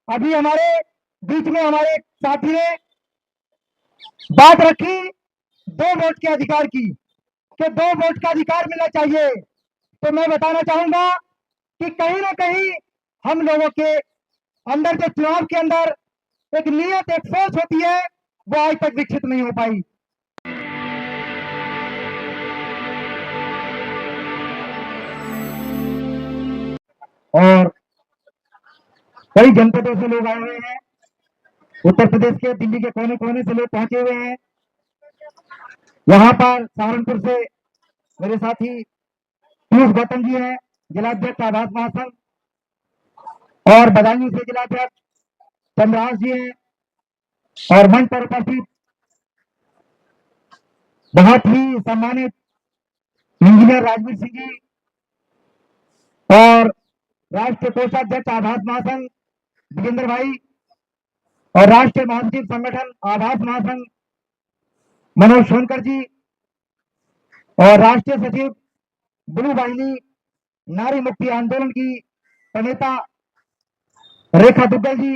अभी हमारे बीच में हमारे एक साथी ने बात रखी 2 वोट के अधिकार की, कि 2 वोट का अधिकार मिलना चाहिए। तो मैं बताना चाहूंगा कि कहीं ना कहीं हम लोगों के अंदर जो चुनाव के अंदर एक नियत, एक सोच होती है, वो आज तक विकसित नहीं हो पाई। और कई जनपदों से लोग आए हुए हैं, उत्तर प्रदेश के दिल्ली के कोने कोने से लोग पहुंचे हुए हैं। यहाँ पर सहारनपुर से मेरे साथी पीयूष गौतम जी हैं, जिलाध्यक्ष आभास महासंघ, और बदायूं से जिलाध्यक्ष चंद्रहास जी हैं, और मंच पर उपस्थित बहुत ही सम्मानित इंजीनियर राजवीर सिंह जी, और राष्ट्रीय कोषाध्यक्ष आभास महासंघ विजेंद्र भाई, और राष्ट्रीय महासचिव संगठन आभास महासंघ मनोज सोनकर जी, और राष्ट्रीय सचिव ब्लू वाहिनी नारी मुक्ति आंदोलन की प्रणेता रेखा दुग्गल जी,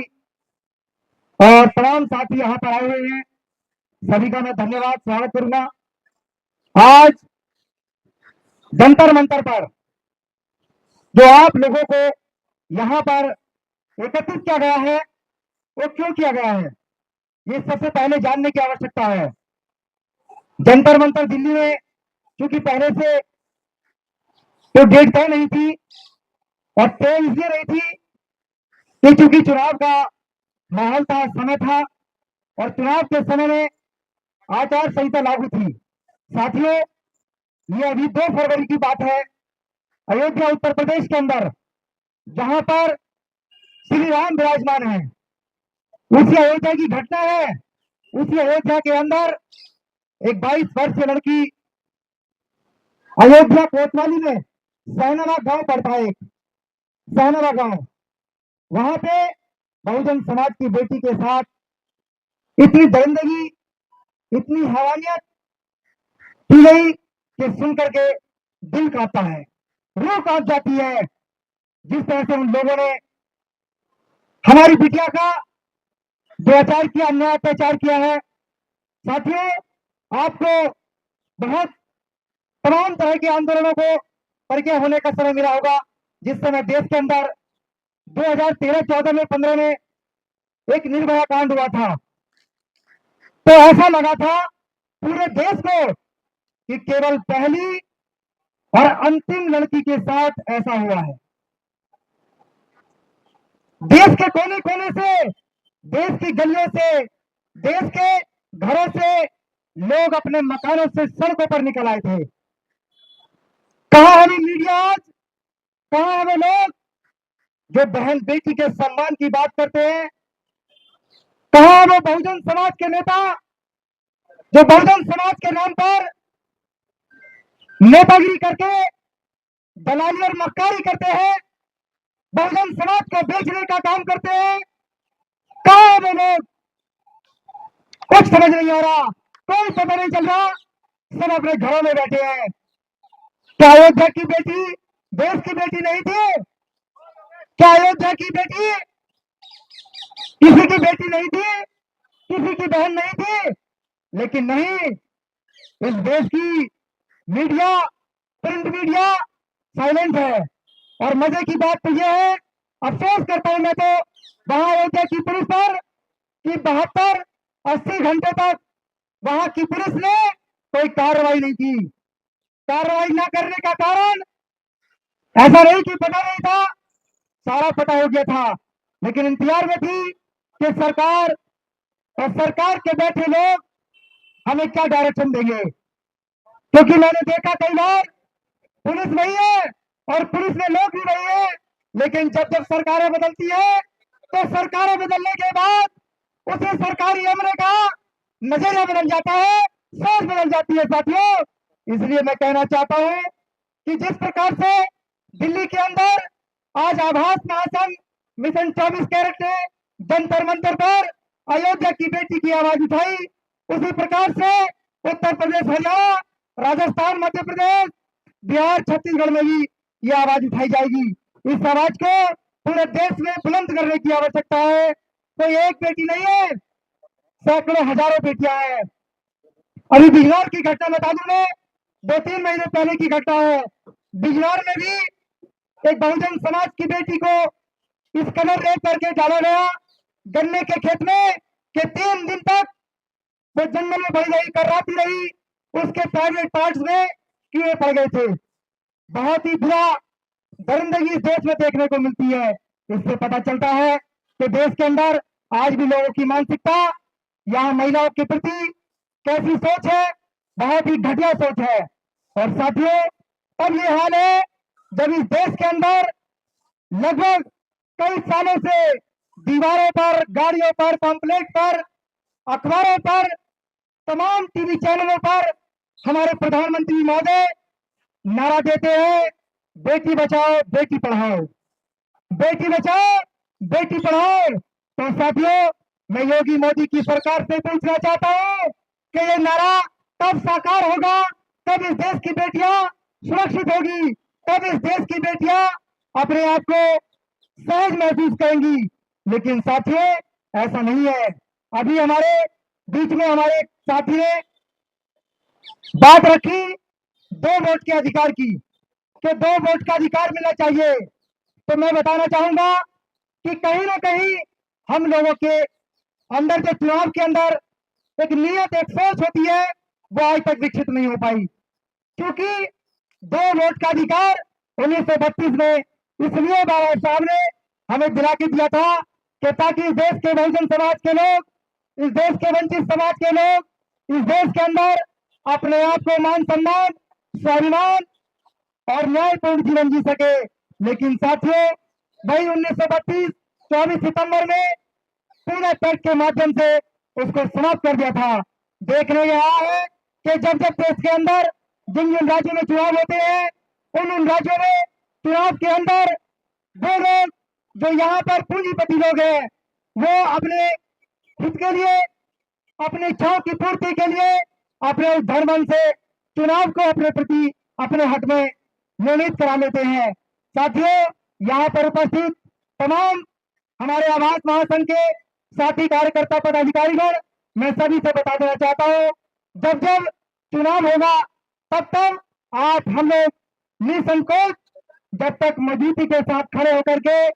और तमाम साथी यहाँ पर आए हुए हैं। सभी का मैं धन्यवाद, स्वागत करूंगा। आज जंतर मंतर पर जो आप लोगों को यहाँ पर एकत्रित किया गया है, वो क्यों किया गया है, ये सबसे पहले जानने की आवश्यकता है। जंतर मंतर दिल्ली में क्योंकि पहले से तो डेट तय नहीं थी, और तय इसलिए नहीं थी कि चूंकि चुनाव का माहौल था, समय था, और चुनाव के समय में आचार संहिता लागू थी। साथियों, ये अभी 2 फरवरी की बात है, अयोध्या उत्तर प्रदेश के अंदर, जहां पर श्री राम विराजमान है, उसी अयोध्या की घटना है। उसी अयोध्या के अंदर एक 22 वर्षीय लड़की, अयोध्या कोतवाली में सहनाबाद गांव पड़ता है, एक सहनाबाद गांव, वहां पे बहुजन समाज की बेटी के साथ इतनी दरिंदगी, इतनी हैवानियत की गई कि सुन करके दिल कांपता है, रूह कांप जाती है। जिस तरह से उन लोगों ने हमारी बिटिया का दुराचार किया, अन्याय अत्याचार किया है। साथियों, आपको बहुत तमाम तरह के आंदोलनों को परिचय होने का समय मिला होगा, जिस समय देश के अंदर 2013-14 में 15 में एक निर्भया कांड हुआ था, तो ऐसा लगा था पूरे देश को कि केवल पहली और अंतिम लड़की के साथ ऐसा हुआ है। देश के कोने कोने से, देश की गलियों से, देश के घरों से लोग अपने मकानों से सड़कों पर निकल आए थे। कहां हमें मीडिया आज, कहां हमें लोग जो बहन बेटी के सम्मान की बात करते हैं, कहां वो बहुजन समाज के नेता जो बहुजन समाज के नाम पर नेतागिरी करके दलाली और मक्कारी करते हैं, बहुजन समाज को बेचने का काम करते हैं। कहां वो लोग, कुछ समझ नहीं आ रहा, कोई पता नहीं चल रहा, सब अपने घरों में बैठे हैं। क्या अयोध्या की बेटी देश की बेटी नहीं थी? क्या अयोध्या की बेटी किसी की बेटी नहीं थी, किसी की बहन नहीं थी? लेकिन नहीं, इस देश की मीडिया, प्रिंट मीडिया साइलेंट है। और मजे की बात तो यह है, अफसोस करता हूं मैं तो वहां अयोध्या की पुलिस पर कि 72-80 घंटे तक वहां की पुलिस ने कोई कार्रवाई नहीं की। कार्रवाई न करने का कारण ऐसा नहीं कि पता नहीं था, सारा पता हो गया था, लेकिन इंतजार में थी कि सरकार और सरकार के बैठे लोग हमें क्या डायरेक्शन देंगे। क्योंकि मैंने देखा कई बार पुलिस वही है और पुलिस में लोग भी वही है, लेकिन जब जब सरकारें बदलती है तो सरकारें बदलने के बाद उसे सरकारी अमले का नजरिया बदल जाता है, सोच बदल जाती है। साथियों, इसलिए मैं कहना चाहता हूं कि जिस प्रकार से दिल्ली के अंदर आज आभास महासंघ मिशन 24 कैरेट ने जंतर मंतर पर अयोध्या की बेटी की आवाज उठाई, उसी प्रकार से उत्तर प्रदेश, हरियाणा, राजस्थान, मध्य प्रदेश, बिहार, छत्तीसगढ़ में भी ये आवाज उठाई जाएगी। इस आवाज को पूरे देश में बुलंद करने की आवश्यकता है। कोई एक बेटी नहीं है, सैकड़ों हजारों बेटियां हैं। अभी बिजनौर की घटना बता दूं मैं, 2-3 महीने पहले की घटना है। बिजनौर में भी एक बहुजन समाज की बेटी को इस कदर रेप करके डाला गया गन्ने के खेत में कि 3 दिन तक वो जंगल में बढ़ रही, कर्राती रही, उसके प्राइवेट पार्ट्स में कीड़े पड़ गए थे। बहुत ही बुरा दरिंदगी इस देश में देखने को मिलती है। इससे पता चलता है कि देश के अंदर आज भी लोगों की मानसिकता, यहाँ महिलाओं के प्रति कैसी सोच है, बहुत ही घटिया सोच है। और साथियों, अब ये हाल है जब इस देश के अंदर लगभग कई सालों से दीवारों पर, गाड़ियों पर, पंपलेट पर, अखबारों पर, तमाम टीवी चैनलों पर हमारे प्रधानमंत्री महोदय नारा देते हैं, बेटी बचाओ बेटी पढ़ाओ, बेटी बचाओ बेटी पढ़ाओ। तो साथियों, मैं योगी मोदी की सरकार से पूछना चाहता हूं कि ये नारा कब साकार होगा, कब इस देश की बेटियां सुरक्षित होगी, कब इस देश की बेटियां अपने आप को सहज महसूस करेंगी। लेकिन साथियों, ऐसा नहीं है। अभी हमारे बीच में हमारे एक साथी ने बात रखी 2 वोट के अधिकार की, कि 2 वोट का अधिकार मिलना चाहिए। तो मैं बताना चाहूंगा कि कहीं ना कहीं हम लोगों के अंदर जो चुनाव के अंदर एक नियत, एक सोच होती है, वो आज तक विकसित नहीं हो पाई। क्योंकि 2 वोट का अधिकार 1932 में इसलिए बाबा साहब ने हमें दिला के दिया था कि ताकि इस देश के बहुजन समाज के लोग, इस देश के वंचित समाज के लोग, इस देश के अंदर अपने आप को मान सम्मान, स्वाभिमान और न्यायपूर्ण जीवन जी सके। लेकिन साथियों, वही 1932 24 सितंबर में पूरे पैक्ट के माध्यम से उसको समाप्त कर दिया था। देखने में आया है कि जब जब देश के अंदर जिन जिन राज्यों में चुनाव होते हैं, उन राज्यों में चुनाव के अंदर वो लोग जो यहाँ पर पूंजीपति लोग हैं, वो अपने हित के लिए, अपनी इच्छाओं की पूर्ति के लिए अपने धर्म से चुनाव को अपने प्रति, अपने हक में निर्णित करा लेते हैं। साथियों, यहाँ पर उपस्थित तमाम हमारे आवास महासंघ के साथी कार्यकर्ता पदाधिकारीगण, मैं सभी से बता देना चाहता हूँ, जब जब चुनाव होगा तब तक आप हम लोग निसंकोच, जब तक मजबूती के साथ खड़े होकर के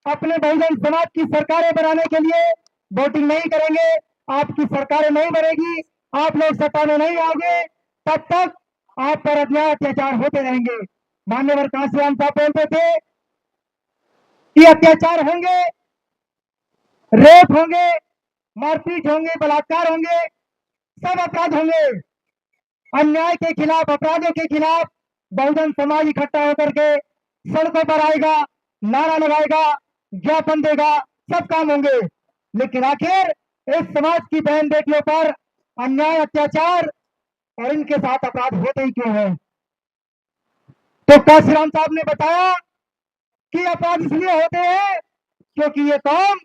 अपने बहुजन समाज की सरकारें बनाने के लिए वोटिंग नहीं करेंगे, आपकी सरकारें नहीं बनेगी, आप लोग सत्ता में नहीं आओगे, तब तक आप पर अन्याय अत्याचार होते रहेंगे। मान्यवर कांसीराम साहब बोलते थे कि अत्याचार होंगे, रेप होंगे, मारपीट होंगे, बलात्कार होंगे, सब अपराध होंगे। अन्याय के खिलाफ, अपराधों के खिलाफ बहुजन समाज इकट्ठा होकर के सड़कों पर आएगा, नारा लगाएगा, ज्ञापन देगा, सब काम होंगे। लेकिन आखिर इस समाज की बहन बेटियों पर अन्याय, अत्याचार और इनके साथ अपराध होते ही क्यों है? तो कांसीराम साहब ने बताया कि अपराध इसलिए होते हैं क्योंकि ये कौम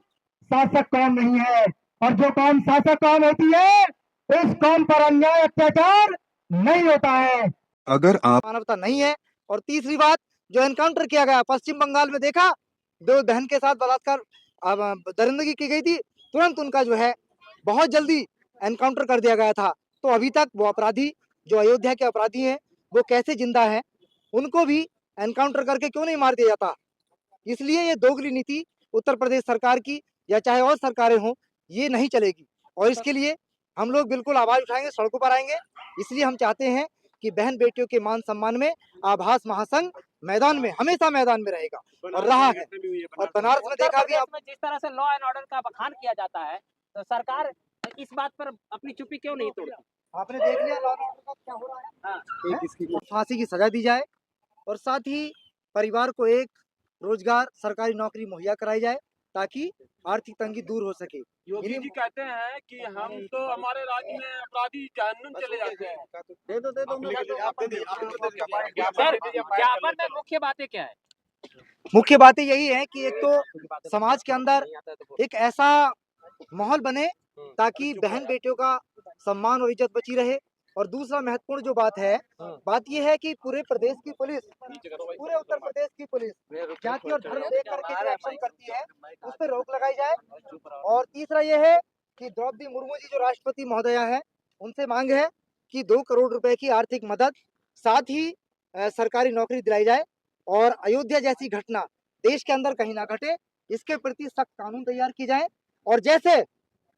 शासक कौम नहीं है, और जो कौम शासक कौम होती है, उस कौम पर अन्याय, अत्याचार नहीं होता है। अगर आप मानवता नहीं है। और तीसरी बात, जो एनकाउंटर किया गया पश्चिम बंगाल में, देखा, दो बहन के साथ बलात्कार, दरिंदगी की गई थी, तुरंत उनका जो है बहुत जल्दी एनकाउंटर कर दिया गया था। तो अभी तक वो अपराधी, जो अयोध्या के अपराधी हैं, वो कैसे जिंदा हैं, उनको भी एनकाउंटर करके क्यों नहीं मार दिया जाता? इसलिए ये दोगली नीति उत्तर प्रदेश सरकार की या चाहे और सरकारें हों, ये नहीं चलेगी। और इसके लिए हम लोग बिल्कुल आवाज उठाएंगे, सड़कों पर आएंगे। इसलिए हम चाहते हैं कि बहन बेटियों के मान सम्मान में आभास महासंघ मैदान में, हमेशा मैदान में रहेगा और रहा है। और बनारस में देखा भी में जिस तरह से लॉ एंड ऑर्डर का बखान किया जाता है, तो सरकार इस बात पर अपनी चुप्पी क्यों नहीं तोड़ती? आपने देख लिया लॉ एंड ऑर्डर का क्या हो रहा है। फांसी की सजा दी जाए और साथ ही परिवार को एक रोजगार, सरकारी नौकरी मुहैया कराई जाए ताकि आर्थिक तंगी दूर हो सके। योगी जी कहते हैं कि हम तो हमारे राज्य में अपराधी जहन्नुम चले जाते हैं। दे दो सर, ज्ञापन में मुख्य बातें क्या है? मुख्य बातें यही है कि एक तो समाज के अंदर एक ऐसा माहौल बने ताकि बहन बेटियों का सम्मान और इज्जत बची रहे, और दूसरा महत्वपूर्ण जो बात है, बात यह है कि पूरे प्रदेश की पुलिस, पूरे उत्तर प्रदेश की पुलिस जाति और धर्म देख करके जो एक्शन करती है उस पर रोक लगाई जाए। और तीसरा यह है कि द्रौपदी मुर्मू जी जो राष्ट्रपति महोदया है, उनसे मांग है कि 2 करोड़ रुपए की आर्थिक मदद, साथ ही सरकारी नौकरी दिलाई जाए और अयोध्या जैसी घटना देश के अंदर कहीं ना घटे, इसके प्रति सख्त कानून तैयार की जाए। और जैसे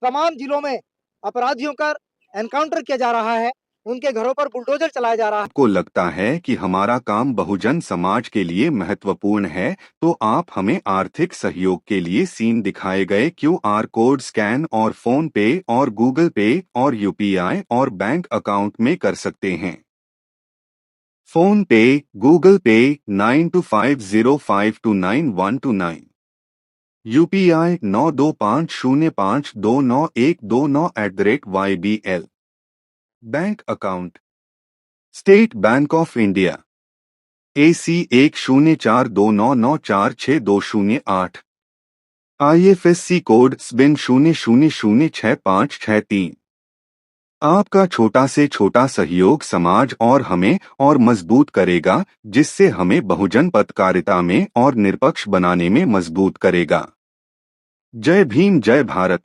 तमाम जिलों में अपराधियों का एनकाउंटर किया जा रहा है, उनके घरों पर बुलडोजर चलाया जा रहा है। आपको लगता है कि हमारा काम बहुजन समाज के लिए महत्वपूर्ण है, तो आप हमें आर्थिक सहयोग के लिए सीन दिखाए गए QR कोड स्कैन और फोन पे और गूगल पे और UPI और बैंक अकाउंट में कर सकते हैं। फोन पे, गूगल पे 9250529129, UPI 9250529129@YBL। Bank account state bank of India AC 104299462008, IFSC code SBIN 00066563। आपका छोटा से छोटा सहयोग समाज और हमें और मजबूत करेगा, जिससे हमें बहुजन पत्रकारिता में और निष्पक्ष बनाने में मजबूत करेगा। जय भीम, जय भारत।